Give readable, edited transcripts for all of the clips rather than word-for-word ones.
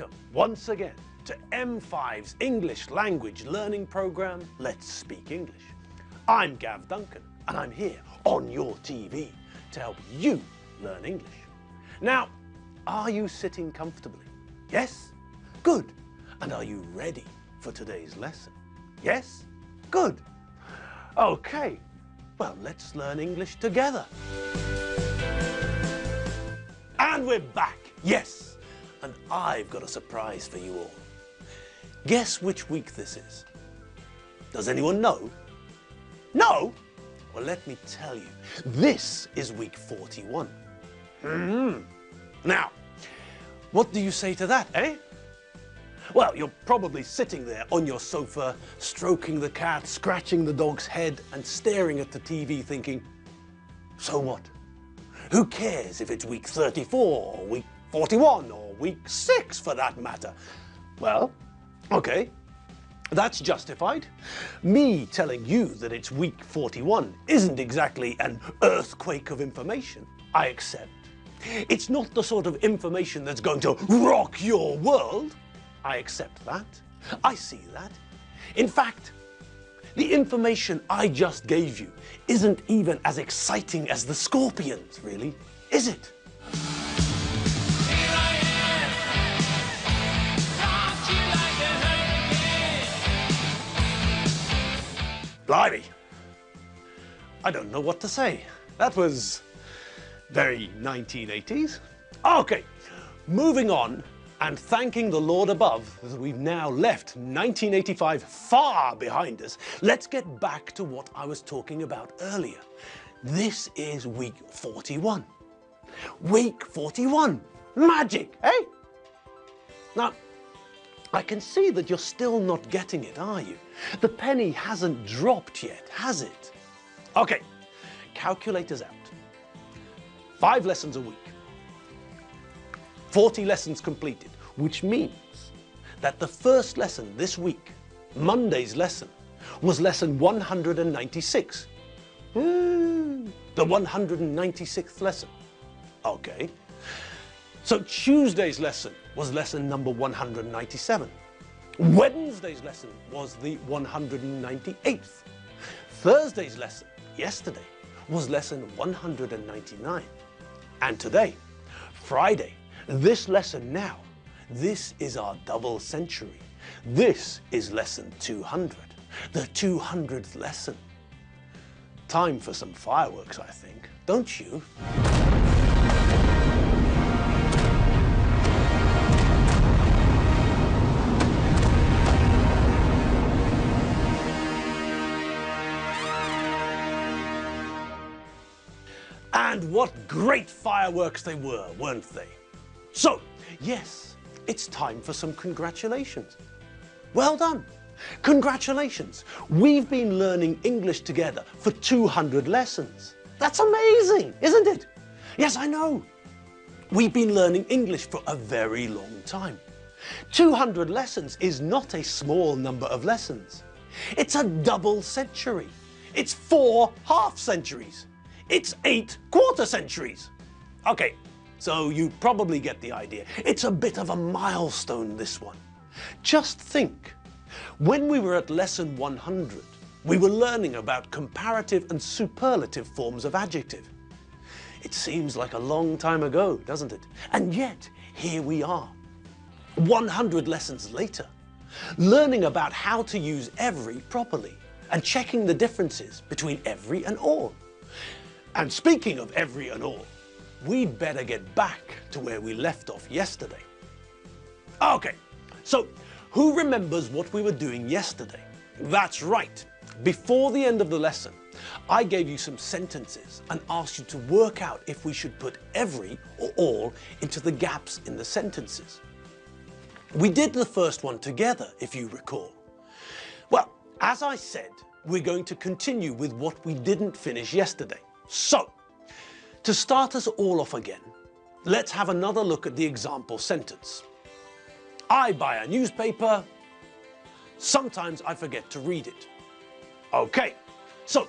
Welcome once again to M5's English language learning program, Let's Speak English. I'm Gav Duncan and I'm here on your TV to help you learn English. Now, are you sitting comfortably? Yes? Good. And are you ready for today's lesson? Yes? Good. Okay, well, let's learn English together. And we're back, yes. And I've got a surprise for you all. Guess which week this is? Does anyone know? No? Well, let me tell you. This is week 41. Now, what do you say to that, eh? Well, you're probably sitting there on your sofa, stroking the cat, scratching the dog's head, and staring at the TV thinking, so what? Who cares if it's week 34, or week 41, or week 6 for that matter? Well, okay, that's justified. Me telling you that it's week 41 isn't exactly an earthquake of information, I accept. It's not the sort of information that's going to rock your world. I accept that. I see that. In fact, the information I just gave you isn't even as exciting as the scorpions, really, is it? Blimey, I don't know what to say. That was very 1980s. Okay, moving on and thanking the Lord above that we've now left 1985 far behind us, let's get back to what I was talking about earlier. This is week 41. Week 41. Magic, eh? Now, I can see that you're still not getting it, are you? The penny hasn't dropped yet, has it? Okay, calculators out. 5 lessons a week. 40 lessons completed, which means that the first lesson this week, Monday's lesson, was lesson 196. The 196th lesson. Okay. So Tuesday's lesson was lesson number 197. Wednesday's lesson was the 198th. Thursday's lesson, yesterday, was lesson 199. And today, Friday, this lesson now, this is our double century. This is lesson 200, the 200th lesson. Time for some fireworks, I think, don't you? And what great fireworks they were, weren't they? So, yes, it's time for some congratulations. Well done. Congratulations. We've been learning English together for 200 lessons. That's amazing, isn't it? Yes, I know. We've been learning English for a very long time. 200 lessons is not a small number of lessons. It's a double century. It's 4 half centuries. It's 8 quarter centuries. Okay, so you probably get the idea. It's a bit of a milestone, this one. Just think, when we were at lesson 100, we were learning about comparative and superlative forms of adjective. It seems like a long time ago, doesn't it? And yet, here we are, 100 lessons later, learning about how to use every properly and checking the differences between every and all. And speaking of every and all, we'd better get back to where we left off yesterday. Okay, so who remembers what we were doing yesterday? That's right. Before the end of the lesson, I gave you some sentences and asked you to work out if we should put every or all into the gaps in the sentences. We did the first one together, if you recall. Well, as I said, we're going to continue with what we didn't finish yesterday. So, to start us all off again, let's have another look at the example sentence. I buy a newspaper. Sometimes I forget to read it. Okay, so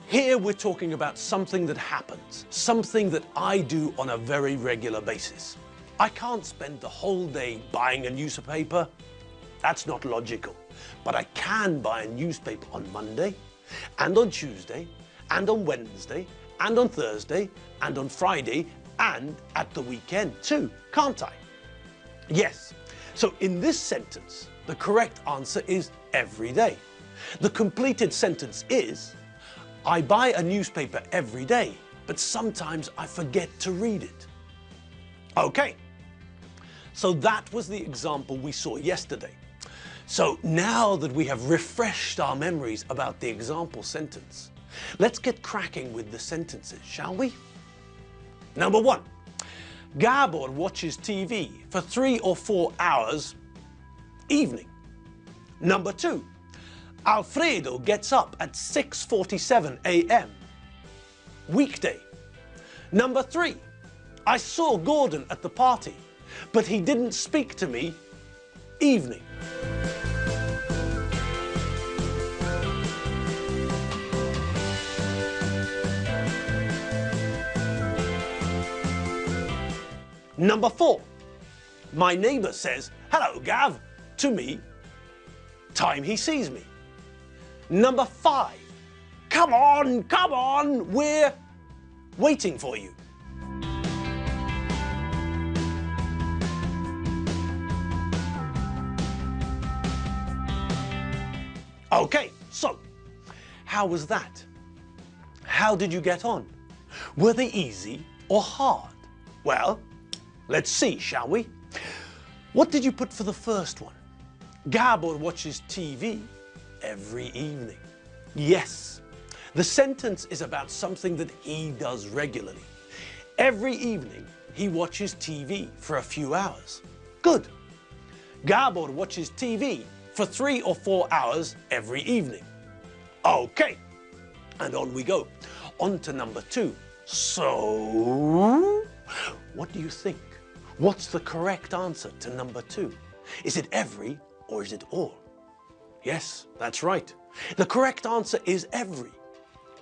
here we're talking about something that happens, something that I do on a very regular basis. I can't spend the whole day buying a newspaper. That's not logical. But I can buy a newspaper on Monday, and on Tuesday, and on Wednesday, and on Thursday, and on Friday, and at the weekend too, can't I? Yes. So in this sentence, the correct answer is every day. The completed sentence is, I buy a newspaper every day, but sometimes I forget to read it. Okay. So that was the example we saw yesterday. So now that we have refreshed our memories about the example sentence, let's get cracking with the sentences, shall we? Number 1. Gabor watches TV for 3 or 4 hours evening. Number 2. Alfredo gets up at 6:47 a.m. weekday. Number 3. I saw Gordon at the party, but he didn't speak to me evening. Number 4. My neighbour says, "Hello, Gav," to me, time he sees me. Number 5. Come on, we're waiting for you. Okay, so how was that? How did you get on? Were they easy or hard? Well, let's see, shall we? What did you put for the first one? Gabor watches TV every evening. Yes, the sentence is about something that he does regularly. Every evening, he watches TV for a few hours. Good. Gabor watches TV for 3 or 4 hours every evening. Okay, and on we go. On to number 2. So, what do you think? What's the correct answer to number 2? Is it every or is it all? Yes, that's right. The correct answer is every.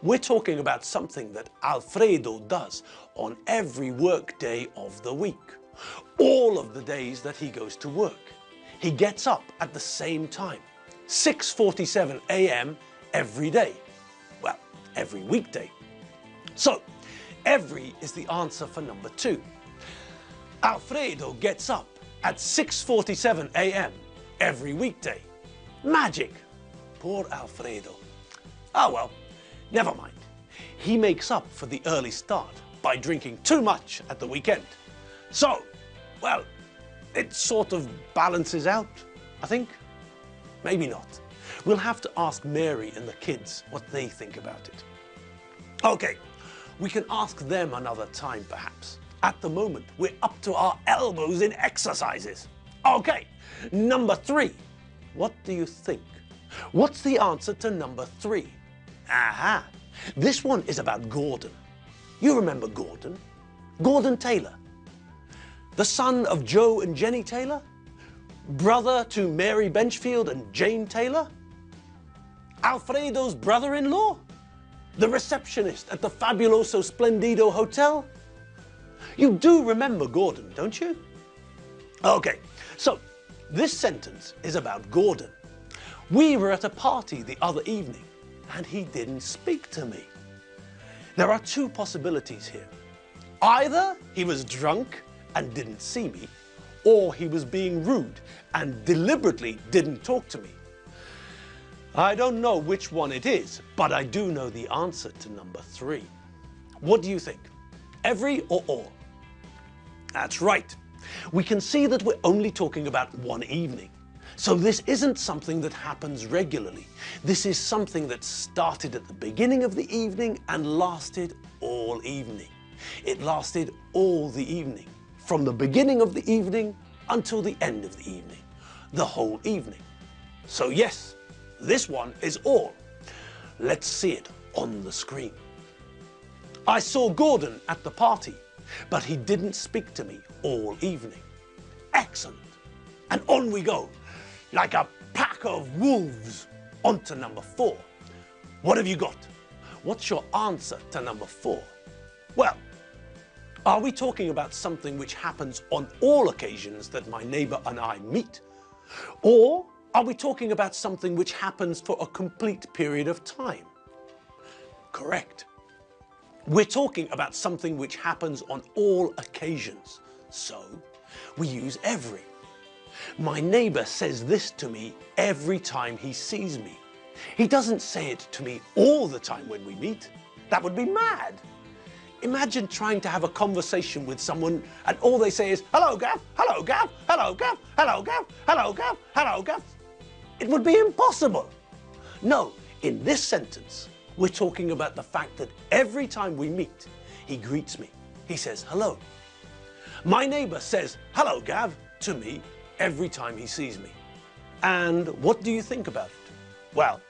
We're talking about something that Alfredo does on every work day of the week. All of the days that he goes to work. He gets up at the same time, 6:47 a.m. every day. Well, every weekday. So, every is the answer for number 2. Alfredo gets up at 6:47 a.m. every weekday. Magic. Poor Alfredo. Ah well, never mind. He makes up for the early start by drinking too much at the weekend. So, well, it sort of balances out, I think. Maybe not. We'll have to ask Mary and the kids what they think about it. Okay, we can ask them another time perhaps. At the moment, we're up to our elbows in exercises. Okay, number 3. What do you think? What's the answer to number 3? Aha! This one is about Gordon. You remember Gordon? Gordon Taylor. The son of Joe and Jenny Taylor? Brother to Mary Benchfield and Jane Taylor? Alfredo's brother-in-law? The receptionist at the Fabuloso Splendido Hotel? You do remember Gordon, don't you? Okay, so this sentence is about Gordon. We were at a party the other evening and he didn't speak to me. There are 2 possibilities here. Either he was drunk and didn't see me, or he was being rude and deliberately didn't talk to me. I don't know which one it is, but I do know the answer to number 3. What do you think? Every or all? That's right. We can see that we're only talking about one evening. So this isn't something that happens regularly. This is something that started at the beginning of the evening and lasted all evening. It lasted all the evening, from the beginning of the evening until the end of the evening, the whole evening. So yes, this one is all. Let's see it on the screen. I saw Gordon at the party, but he didn't speak to me all evening. Excellent. And on we go, like a pack of wolves. On to number 4. What have you got? What's your answer to number 4? Well, Are we talking about something which happens on all occasions that my neighbour and I meet? Or are we talking about something which happens for a complete period of time? Correct. We're talking about something which happens on all occasions. So we use every. My neighbour says this to me every time he sees me. He doesn't say it to me all the time when we meet. That would be mad. Imagine trying to have a conversation with someone and all they say is, hello, Gav, hello, Gav, hello, Gav, hello, Gav, hello, Gav, hello, Gav. It would be impossible. No, in this sentence, we're talking about the fact that every time we meet, he greets me. He says hello. My neighbour says, hello, Gav, to me every time he sees me. And what do you think about it? Well,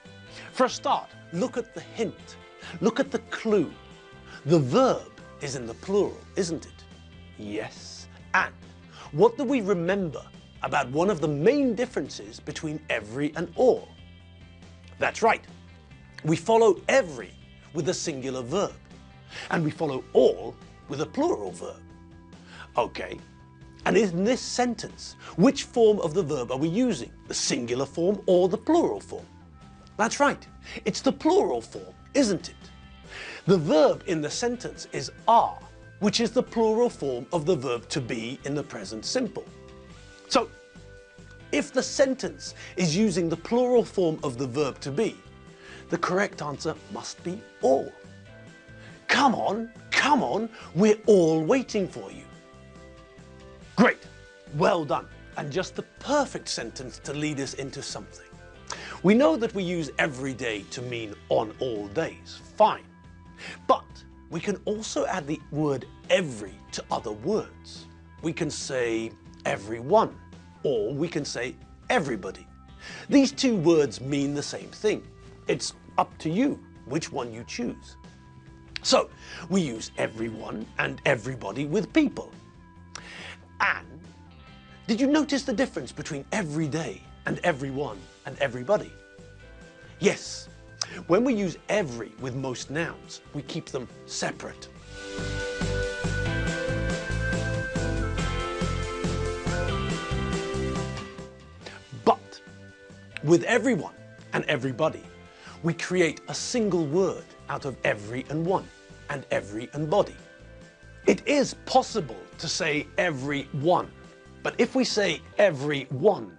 for a start, look at the hint. Look at the clue. The verb is in the plural, isn't it? Yes. And what do we remember about one of the main differences between every and all? That's right. We follow every with a singular verb, and we follow all with a plural verb. Okay. And in this sentence, which form of the verb are we using? The singular form or the plural form? That's right. It's the plural form, isn't it? The verb in the sentence is are, which is the plural form of the verb to be in the present simple. So, if the sentence is using the plural form of the verb to be, the correct answer must be all. Come on, we're all waiting for you. Great, well done, and just the perfect sentence to lead us into something. We know that we use every day to mean on all days, fine. But we can also add the word every to other words. We can say everyone, or we can say everybody. These two words mean the same thing. It's up to you which one you choose. So we use everyone and everybody with people. And did you notice the difference between every day and everyone and everybody? Yes. When we use every with most nouns, we keep them separate. But with everyone and everybody, we create a single word out of every and one and every and body. It is possible to say every one, but if we say every one,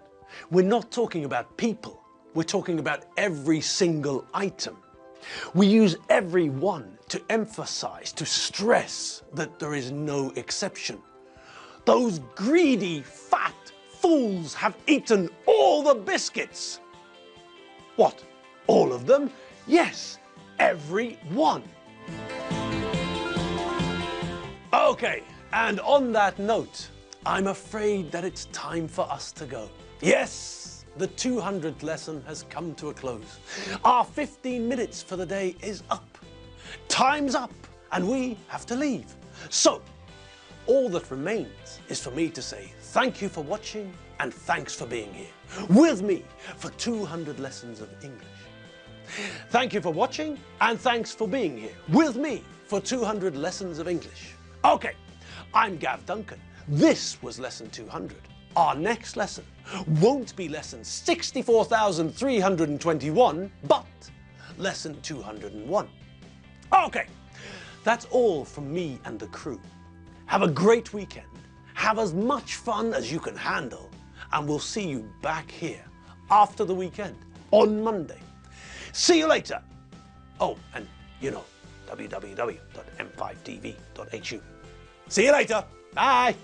we're not talking about people. We're talking about every single item. We use every one to emphasize, to stress that there is no exception. Those greedy, fat fools have eaten all the biscuits. What? All of them? Yes, every one. Okay, and on that note, I'm afraid that it's time for us to go. Yes! The 200th lesson has come to a close. Our 15 minutes for the day is up. Time's up, and we have to leave. So, all that remains is for me to say thank you for watching and thanks for being here with me for 200 lessons of English. Thank you for watching and thanks for being here with me for 200 lessons of English. Okay, I'm Gav Duncan. This was lesson 200. Our next lesson won't be lesson 64,321, but lesson 201. Okay, that's all from me and the crew. Have a great weekend, have as much fun as you can handle, and we'll see you back here after the weekend on Monday. See you later. Oh, and you know, www.m5tv.hu. See you later. Bye.